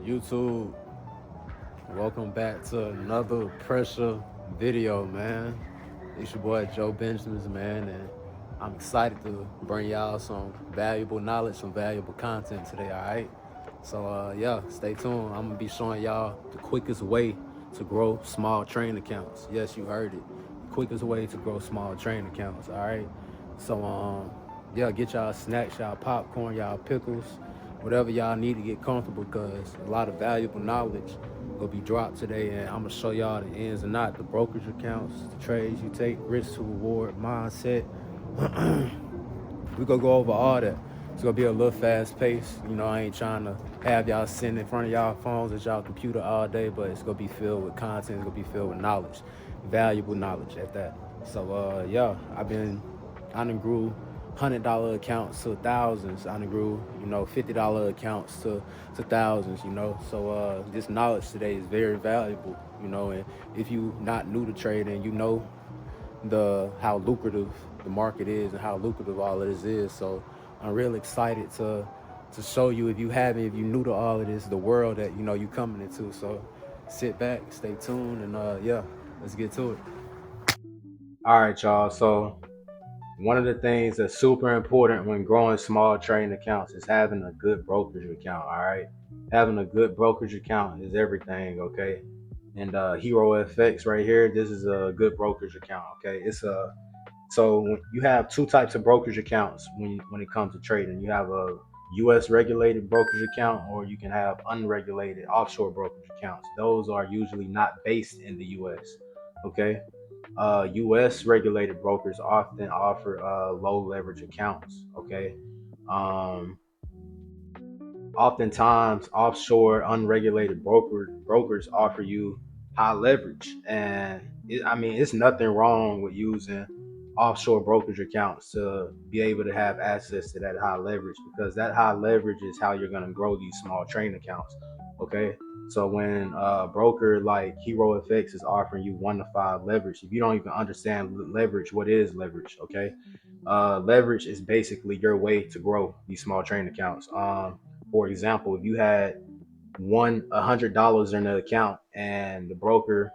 YouTube, welcome back to another pressure video, man. It's your boy Joe Benjamins, man, and I'm excited to bring y'all some valuable knowledge, some valuable content today, all right? So, yeah, stay tuned. I'm gonna be showing y'all the quickest way to grow small trading accounts. Yes, you heard it. The quickest way to grow small trading accounts, all right? So, yeah, get y'all snacks, y'all popcorn, y'all pickles, whatever y'all need to get comfortable, because a lot of valuable knowledge will be dropped today, and I'm gonna show y'all the ins and outs, the brokerage accounts, the trades you take, risk to reward mindset. We gonna go over all that. It's gonna be a little fast paced. I ain't trying to have y'all sitting in front of y'all phones at y'all computer all day, but it's gonna be filled with content. It's gonna be filled with knowledge, valuable knowledge at that. So, yeah, I done grew $100 accounts to thousands. I done grew, $50 accounts to thousands. So this knowledge today is very valuable. And if you not new to trading, the how lucrative the market is and how lucrative all of this is. So I'm real excited to show you, if you new to all of this, the world that you coming into. So sit back, stay tuned, and yeah, let's get to it. All right, y'all. So one of the things that's super important when growing small trading accounts is having a good brokerage account. All right, having a good brokerage account is everything. Okay, and Hero FX right here, this is a good brokerage account. Okay, so when you have two types of brokerage accounts when it comes to trading. You have a U.S. regulated brokerage account, or you can have unregulated offshore brokerage accounts. Those are usually not based in the U.S. Okay, U.S. regulated brokers often offer low leverage accounts. Okay, um, oftentimes offshore unregulated brokers offer you high leverage, and it's nothing wrong with using offshore brokerage accounts to be able to have access to that high leverage, because that high leverage is how you're going to grow these small trading accounts. Okay, so when a broker like Hero FX is offering you 1 to 5 leverage, if you don't even understand leverage, what is leverage? Okay, leverage is basically your way to grow these small trading accounts. For example, if you had $100 in the account, and the broker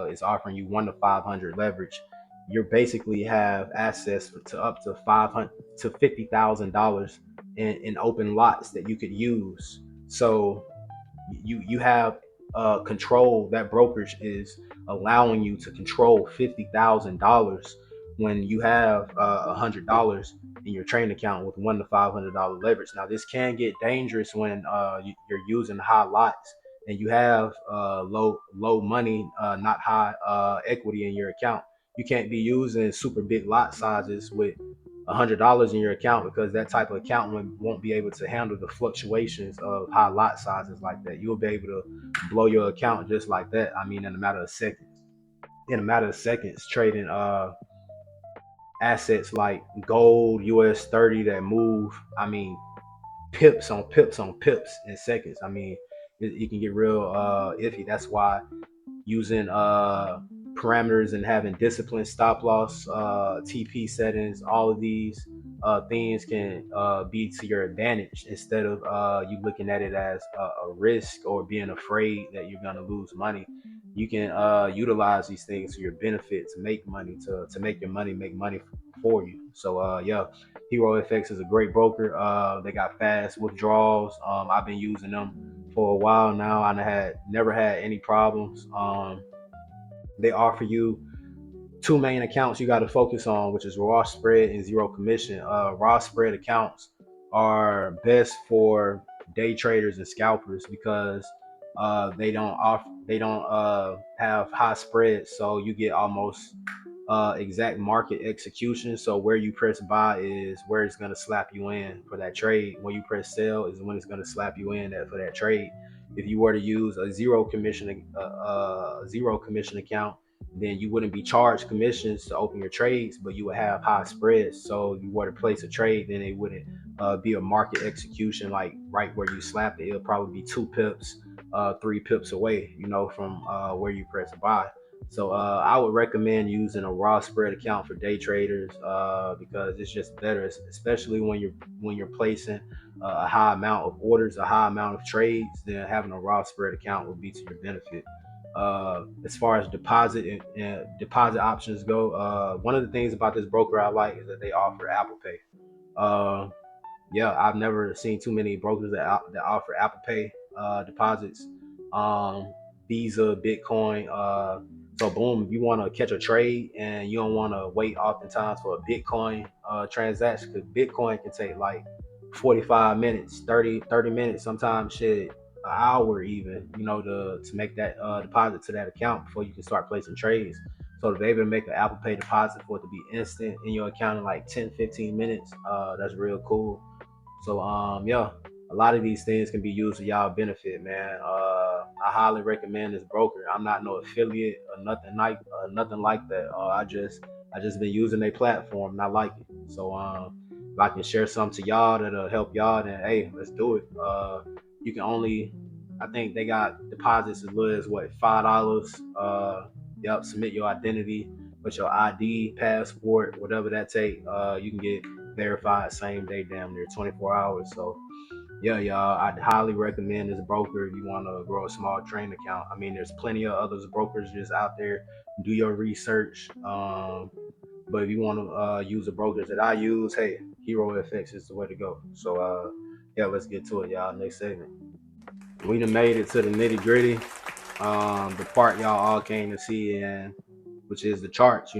is offering you 1 to 500 leverage, you basically have access to up to 500 to $50,000 in open lots that you could use. So you have control. That brokerage is allowing you to control $50,000 when you have $100 in your trading account with $1 to $500 leverage. Now this can get dangerous when you're using high lots and you have low money, not high equity in your account. You can't be using super big lot sizes with $100 in your account, because that type of account won't be able to handle the fluctuations of high lot sizes like that. You'll be able to blow your account just like that. In a matter of seconds. In a matter of seconds, trading assets like gold, US 30 that move. Pips on pips on pips in seconds. It can get real iffy. That's why using parameters and having discipline, stop loss, TP settings, all of these things can be to your advantage, instead of you looking at it as a risk or being afraid that you're going to lose money. You can utilize these things to your benefit, to make money, to make your money make money for you. So yeah, Hero FX is a great broker. They got fast withdrawals. I've been using them for a while now. I had never had any problems. They offer you two main accounts you got to focus on, which is raw spread and zero commission. Raw spread accounts are best for day traders and scalpers, because they don't have high spreads, so you get almost exact market execution. So where you press buy is where it's going to slap you in for that trade. When you press sell is when it's going to slap you in for that trade. If you were to use a zero commission account, then you wouldn't be charged commissions to open your trades, but you would have high spreads. So if you were to place a trade, then it wouldn't be a market execution like right where you slap it. It'll probably be 2 pips, 3 pips away, from where you press buy. So I would recommend using a raw spread account for day traders because it's just better, especially when you're placing a high amount of orders, a high amount of trades. Then having a raw spread account would be to your benefit. As far as deposit options go, one of the things about this broker I like is that they offer Apple Pay. Uh, yeah, I've never seen too many brokers that offer Apple Pay deposits, um, Visa, Bitcoin. So boom, if you want to catch a trade and you don't want to wait oftentimes for a Bitcoin transaction, because Bitcoin can take like 45 minutes, 30 minutes, sometimes shit, an hour even, to make that deposit to that account before you can start placing trades. So to be able to make an Apple Pay deposit for it to be instant in your account in like 10, 15 minutes, that's real cool. So yeah, a lot of these things can be used for y'all benefit, man. I highly recommend this broker. I'm not no affiliate or nothing like that. I just been using their platform and I like it. So if I can share something to y'all that'll help y'all, then hey, let's do it. You can only, I think they got deposits as little as what, $5. Yep, submit your identity with your ID, passport, whatever that take. You can get verified same day, damn near 24 hours. So yeah, y'all, I'd highly recommend this broker if you want to grow a small trading account. I mean, there's plenty of others brokerages out there. Do your research. But if you want to use the brokers that I use, hey, Hero FX is the way to go. So yeah, let's get to it, y'all. Next segment. We done made it to the nitty gritty. The part y'all all came to see, and which is the charts.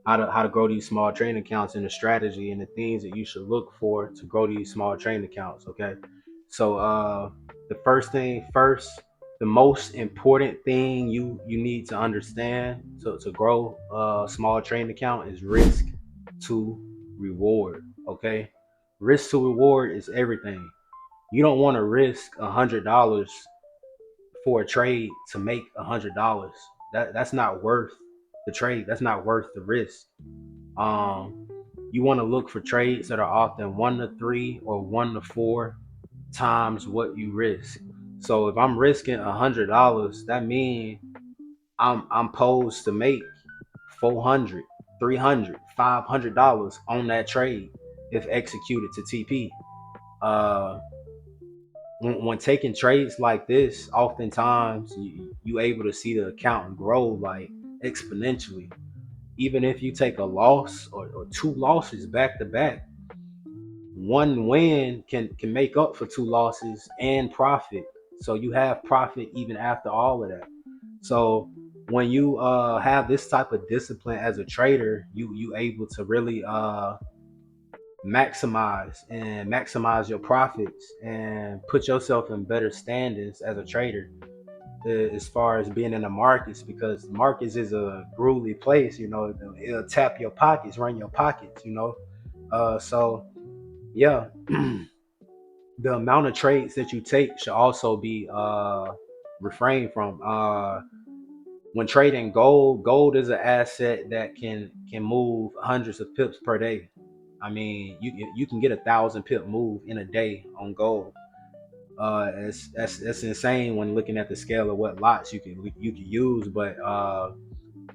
How to grow these small trading accounts and the strategy and the things that you should look for to grow these small trading accounts. Okay, so the first thing first, the most important thing you need to understand to grow a small trading account is risk to reward. Okay, risk to reward is everything. You don't want to risk $100 for a trade to make $100. That's not worth the trade. That's not worth the risk. Um, you want to look for trades that are often 1 to 3 or 1 to 4 times what you risk. So if I'm risking $100, that means I'm posed to make 400, 300, $500 on that trade if executed to TP. Uh, when taking trades like this, oftentimes you able to see the account grow like exponentially. Even if you take a loss or two losses back to back, one win can make up for two losses and profit. So you have profit even after all of that. So when you have this type of discipline as a trader, you able to really maximize your profits and put yourself in better standings as a trader as far as being in the markets, because the markets is a grueling place. It'll tap your pockets, run your pockets. So yeah. The amount of trades that you take should also be refrained from. When trading gold is an asset that can move hundreds of pips per day. I mean, you can get 1,000 pip move in a day on gold. That's insane when looking at the scale of what lots you can use, but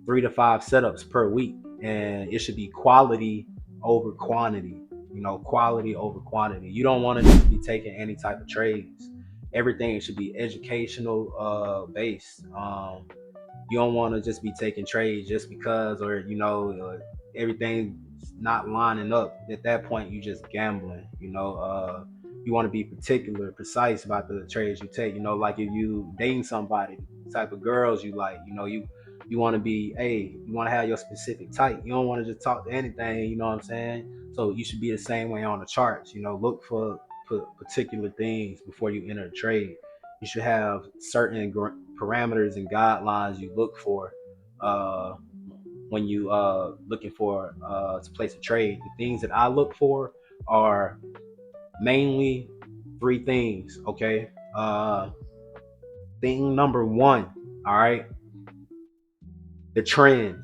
3 to 5 setups per week, and it should be quality over quantity. Quality over quantity. You don't want to just be taking any type of trades. Everything should be educational based. You don't want to just be taking trades just because, or everything's not lining up. At that point, you just gambling. You want to be particular, precise about the trades you take. Like if you dating somebody, the type of girls you like. You want to be, hey, you want to have your specific type. You don't want to just talk to anything. You know what I'm saying? So you should be the same way on the charts. Look for particular things before you enter a trade. You should have certain parameters and guidelines you look for uh, when you looking for to place a trade. The things that I look for are mainly three things. Okay. Thing number one. All right. The trend.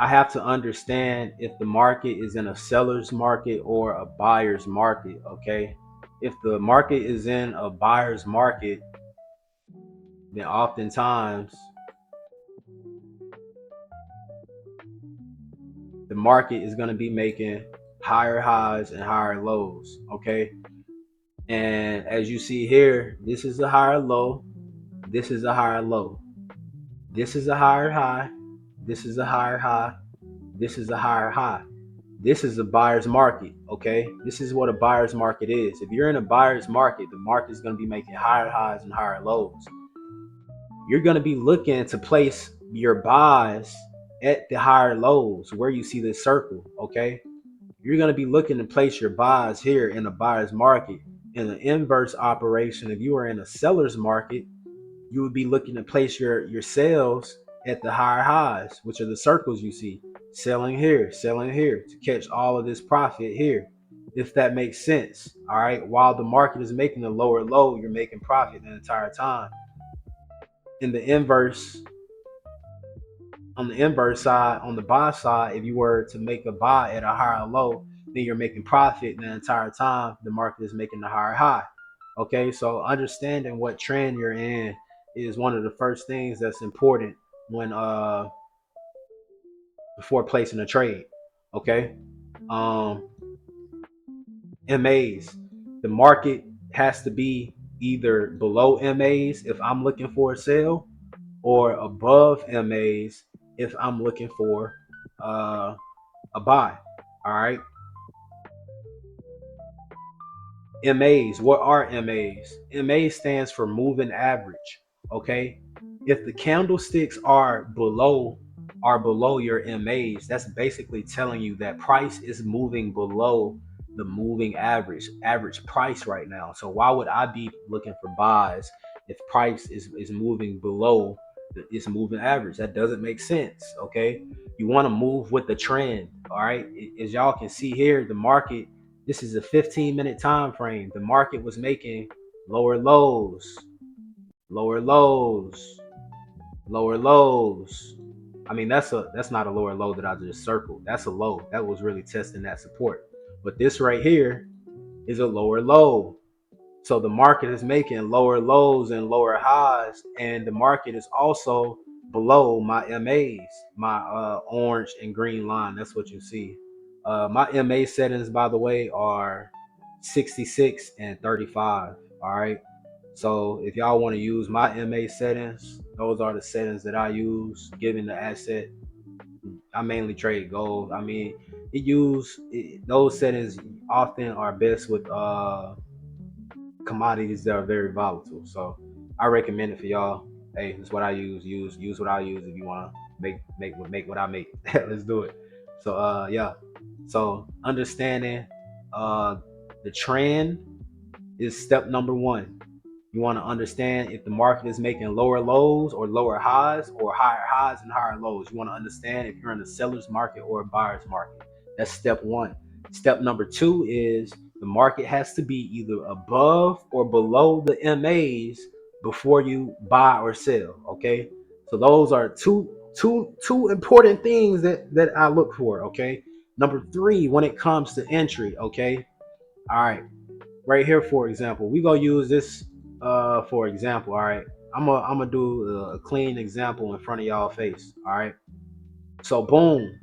I have to understand if the market is in a seller's market or a buyer's market. Okay. If the market is in a buyer's market, then oftentimes the market is going to be making higher highs and higher lows. Okay. And as you see here, this is a higher low. This is a higher low. This is a higher high. This is a higher high. This is a higher high. This is a buyer's market. Okay. This is what a buyer's market is. If you're in a buyer's market, the market is going to be making higher highs and higher lows. You're going to be looking to place your buys at the higher lows where you see this circle. Okay. You're going to be looking to place your buys here in a buyer's market. In an inverse operation, if you are in a seller's market, you would be looking to place your sales at the higher highs, which are the circles you see. Selling here to catch all of this profit here, if that makes sense. All right. While the market is making a lower low, you're making profit the entire time. In the inverse, on the inverse side, on the buy side, if you were to make a buy at a higher low, then you're making profit the entire time the market is making the higher high. Okay, so understanding what trend you're in is one of the first things that's important when before placing a trade. Okay. um MAs, the market has to be either below MAs if I'm looking for a sale, or above MAs if I'm looking for uh, a buy. All right. MAs, what are MAs? MA stands for moving average. Okay. If the candlesticks are below your MAs, that's basically telling you that price is moving below the moving average price right now. So why would I be looking for buys if price is moving below its moving average? That doesn't make sense. Okay. You want to move with the trend. All right. As y'all can see here, the market, this is a 15-minute time frame. The market was making lower lows, lower lows, lower lows. I mean, that's not a lower low that I just circled. That's a low. That was really testing that support. But this right here is a lower low. So the market is making lower lows and lower highs, and the market is also below my MAs, my orange and green line. That's what you see. My MA settings, by the way, are 66 and 35. All right. So if y'all want to use my MA settings, those are the settings that I use given the asset. I mainly trade gold. I mean, those settings often are best with commodities that are very volatile. So I recommend it for y'all. Hey, that's what I use. Use what I use if you want to make what I make. Let's do it. So yeah. So understanding uh the trend is step number one. You want to understand if the market is making lower lows or lower highs, or higher highs and higher lows. You want to understand if you're in a seller's market or a buyer's market. That's step one. Step number two is the market has to be either above or below the MAs before you buy or sell. Okay. So those are two important things that I look for. Okay. Number three, when it comes to entry. Okay. All right. Right here, for example, we gonna use this for example. All right. I'm gonna do a clean example in front of y'all face. All right. So boom,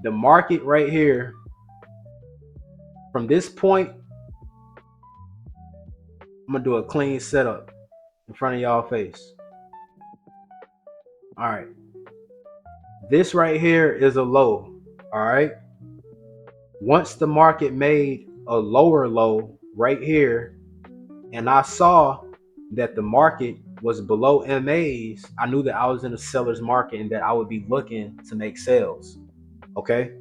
the market right here, from this point, I'm gonna do a clean setup in front of y'all face. All right. This right here is a low. All right. Once the market made a lower low right here, and I saw that the market was below MAs, I knew that I was in a seller's market and that I would be looking to make sales. Okay.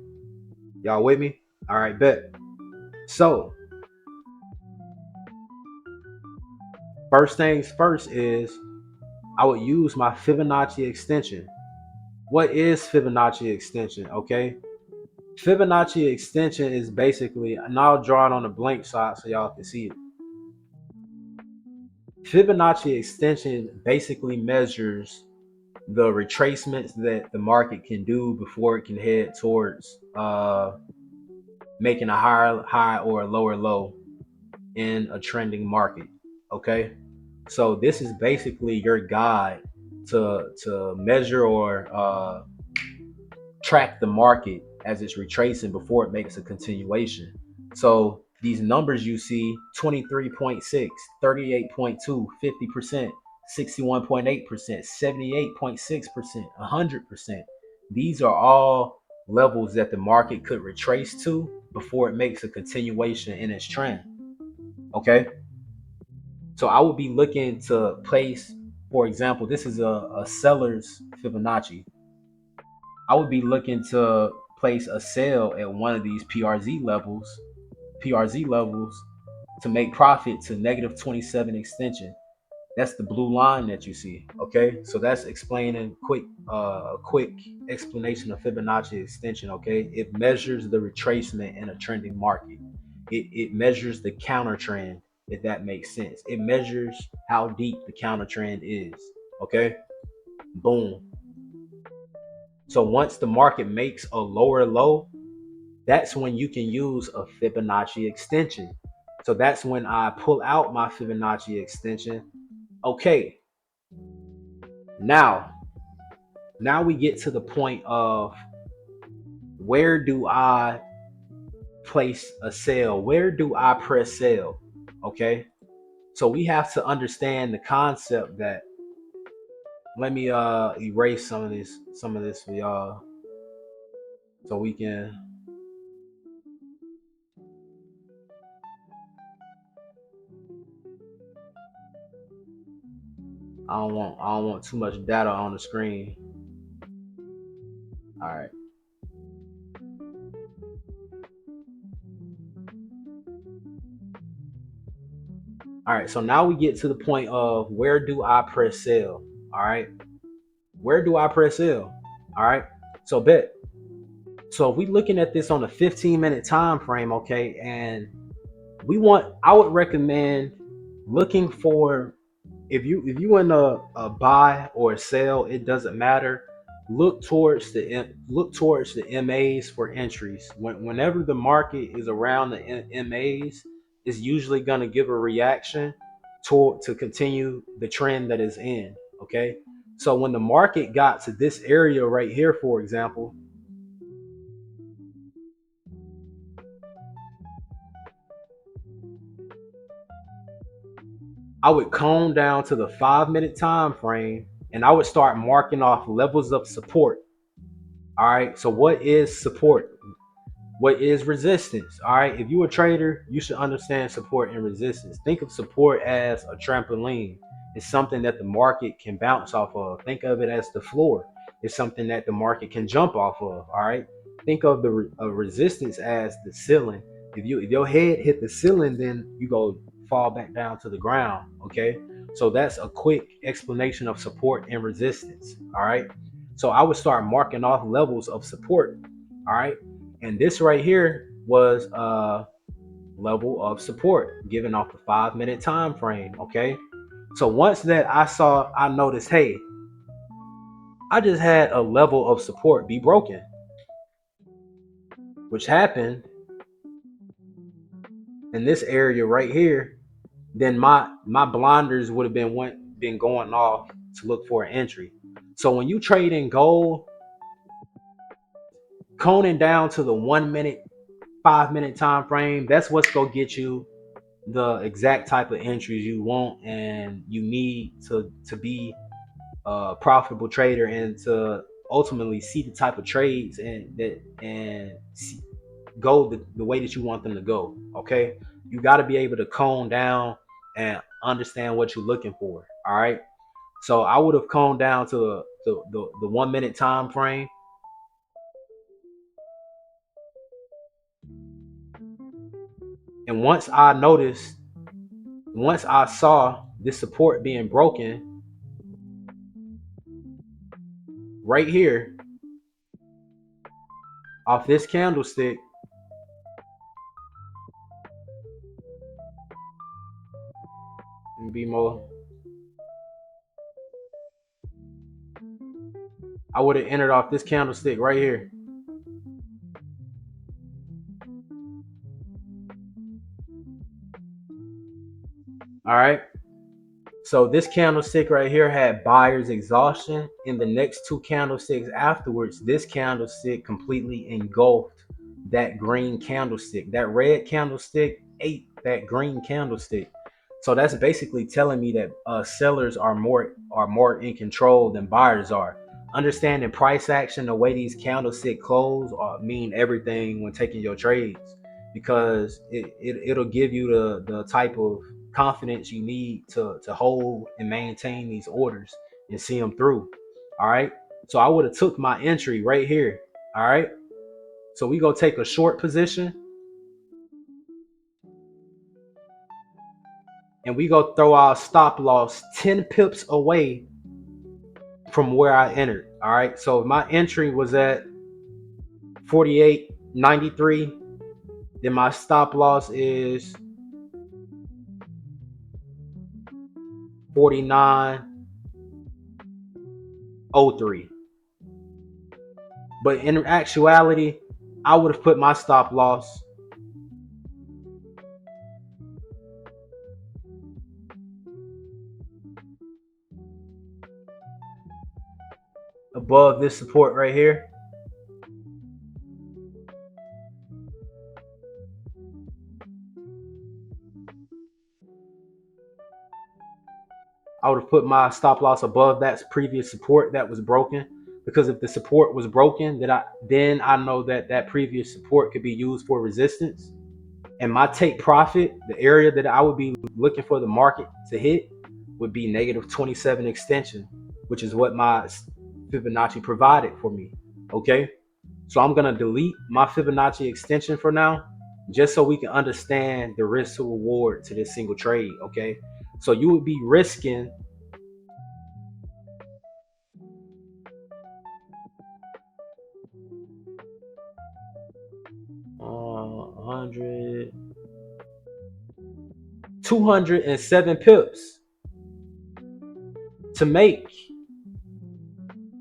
Y'all with me? All right, bet. So first things first is I would use my Fibonacci extension. What is Fibonacci extension? Okay. Fibonacci extension is basically, and I'll draw it on a blank side so y'all can see it. Fibonacci extension basically measures the retracements that the market can do before it can head towards making a higher high or a lower low in a trending market. Okay. So this is basically your guide to measure or track the market as it's retracing before it makes a continuation. So these numbers you see 23.6, 38.2, 50%, 61.8%, 78.6%, 100%. These are all levels that the market could retrace to before it makes a continuation in its trend. Okay. So I would be looking to place, for example, this is a seller's Fibonacci. I would be looking to place a sell at one of these PRZ levels to make profit to negative 27 extension. That's the blue line that you see. Okay, so that's explaining a quick explanation of Fibonacci extension. Okay, it measures the retracement in a trending market. It measures the counter trend, if that makes sense. It measures how deep the counter trend is. Okay, boom. So once the market makes a lower low, that's when you can use a Fibonacci extension. So that's when I pull out my Fibonacci extension. Okay, now we get to the point of where do I place a sell? Where do I press sell? Okay, so we have to understand the concept that, let me erase some of this for y'all so we can. I don't want too much data on the screen. All right. All right, so now we get to the point of where do I press sell? All right, where do I press sell? All right, so bet. So if we looking at this on a 15-minute time frame, okay, and I would recommend looking for, if you in a buy or a sell, it doesn't matter. Look towards the MAs for entries. Whenever the market is around the MAs, it's usually gonna give a reaction to continue the trend that is in. Okay, so when the market got to this area right here, for example, I would cone down to the 5-minute time frame and I would start marking off levels of support. All right, so what is support? What is resistance? All right, if you're a trader, you should understand support and resistance. Think of support as a trampoline. It's something that the market can bounce off of. Think of it as the floor. It's something that the market can jump off of. All right, think of the resistance as the ceiling. If your head hit the ceiling, then you go fall back down to the ground. Okay, so that's a quick explanation of support and resistance. All right, so I would start marking off levels of support. All right, and this right here was a level of support given off the 5-minute time frame. Okay, so once that I noticed, hey, I just had a level of support be broken, which happened in this area right here. Then my blinders would have been going off to look for an entry. So when you trade in gold, coning down to the 1 minute, 5-minute time frame, that's what's gonna get you the exact type of entries you want and you need to be a profitable trader and to ultimately see the type of trades and go the way that you want them to go. Okay, you got to be able to cone down and understand what you're looking for. All right, so I would have coned down to the 1 minute time frame, and once I saw this support being broken right here off this candlestick, and be more, I would have entered off this candlestick right here. All right, So this candlestick right here had buyer's exhaustion. In the next two candlesticks afterwards, this candlestick completely engulfed that green candlestick. That red candlestick ate that green candlestick. So that's basically telling me that sellers are more in control than buyers are. Understanding price action, the way these candlestick close, mean everything when taking your trades, because it'll give you the type of confidence you need to hold and maintain these orders and see them through. All right. So I would have took my entry right here. All right. So we go take a short position and we go throw our stop loss 10 pips away from where I entered. All right. So my entry was at 48.93. Then my stop loss is 49.03. But in actuality, I would have put my stop loss above this support right here. I would have put my stop loss above that previous support that was broken, because if the support was broken, then I know that that previous support could be used for resistance. And my take profit, the area that I would be looking for the market to hit, would be negative 27 extension, which is what my Fibonacci provided for me. Okay, so I'm gonna delete my Fibonacci extension for now, just so we can understand the risk to reward to this single trade. Okay, so you would be risking 100, 207 pips to make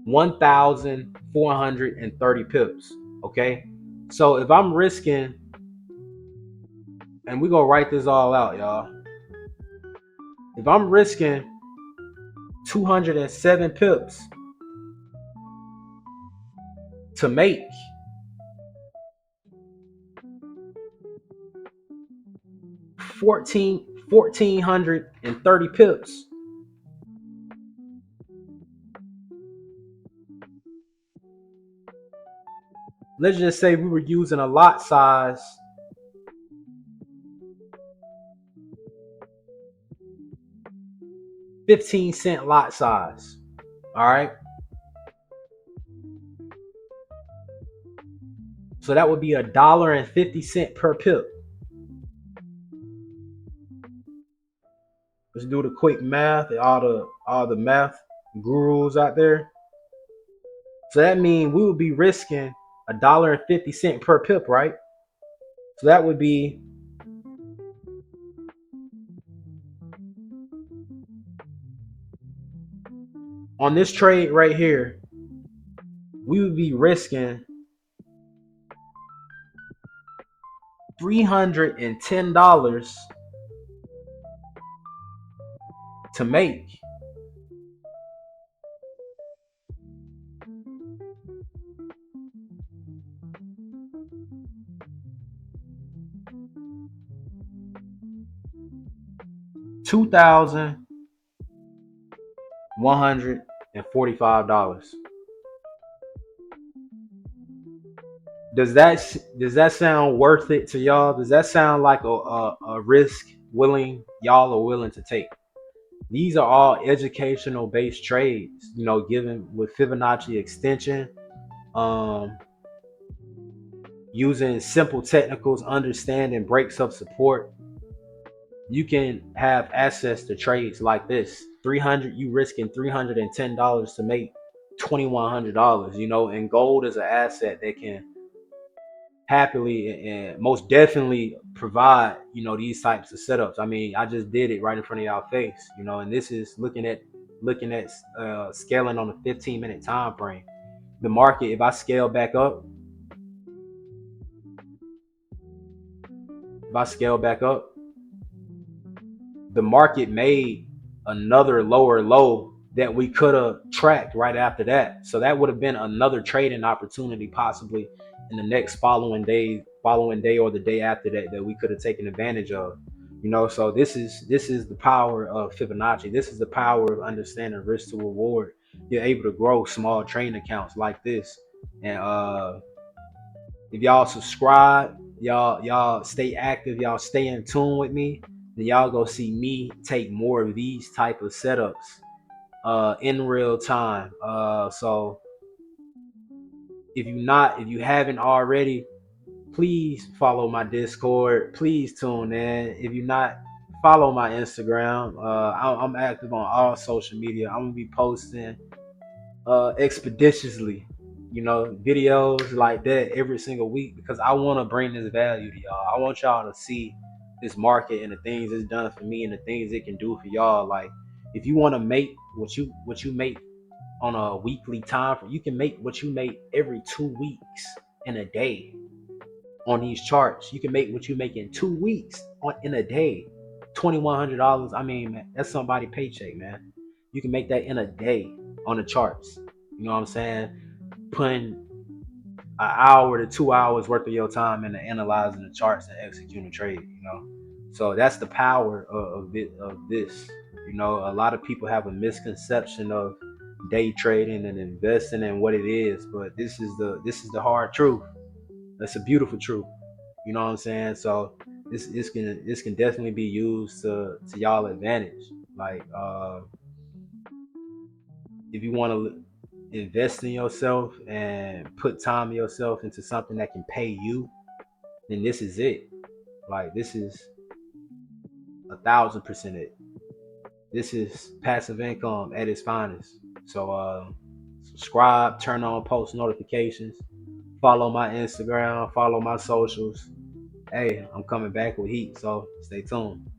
1,430 pips. Okay, so if I'm risking, and we're gonna write this all out, y'all. If I'm risking 207 pips to make 1,430 pips, let's just say we were using a lot size 15-cent lot size. All right, so that would be $1.50 per pip. Let's do the quick math. All the math gurus out there. So that means we would be risking $1.50 per pip, right? So that would be on this trade right here, we would be risking $310 to make $2,145. Does that sound worth it to y'all? Does that sound like a risk y'all are willing to take? These are all educational based trades, given with Fibonacci extension, using simple technicals, understanding breaks of support. You can have access to trades like this. You risking $310 to make $2,100. And gold is an asset that can happily and most definitely provide these types of setups. I mean, I just did it right in front of y'all face, and this is looking at scaling on a 15-minute time frame. The market, if I scale back up, the market made another lower low that we could have tracked right after that. So that would have been another trading opportunity possibly in the next following day or the day after that that we could have taken advantage of. So this is the power of Fibonacci. This is the power of understanding risk to reward. You're able to grow small trading accounts like this. And if y'all subscribe, y'all stay active, y'all stay in tune with me, then y'all go see me take more of these type of setups in real time. So if you haven't already, please follow my Discord. Please tune in. If you're not, follow my Instagram. I'm active on all social media. I'm gonna be posting expeditiously, videos like that every single week because I want to bring this value to y'all. I want y'all to see this market and the things it's done for me and the things it can do for y'all. Like, if you want to make what you make on a weekly time frame, you can make what you make every 2 weeks in a day on these charts. You can make what you make in 2 weeks in a day. $2,100. I mean, man, that's somebody's paycheck, man. You can make that in a day on the charts. You know what I'm saying? Putting an hour to 2 hours worth of your time into analyzing the charts and executing a trade. So that's the power of this. A lot of people have a misconception of day trading and investing and what it is, but this is the hard truth. That's a beautiful truth. You know what I'm saying? So this can definitely be used to y'all advantage. Like, if you want to invest in yourself and put time in yourself into something that can pay you, then this is it. Like, this is 1,000% it. This is passive income at its finest. So subscribe, turn on post notifications, follow my Instagram, follow my socials. Hey, I'm coming back with heat, so stay tuned.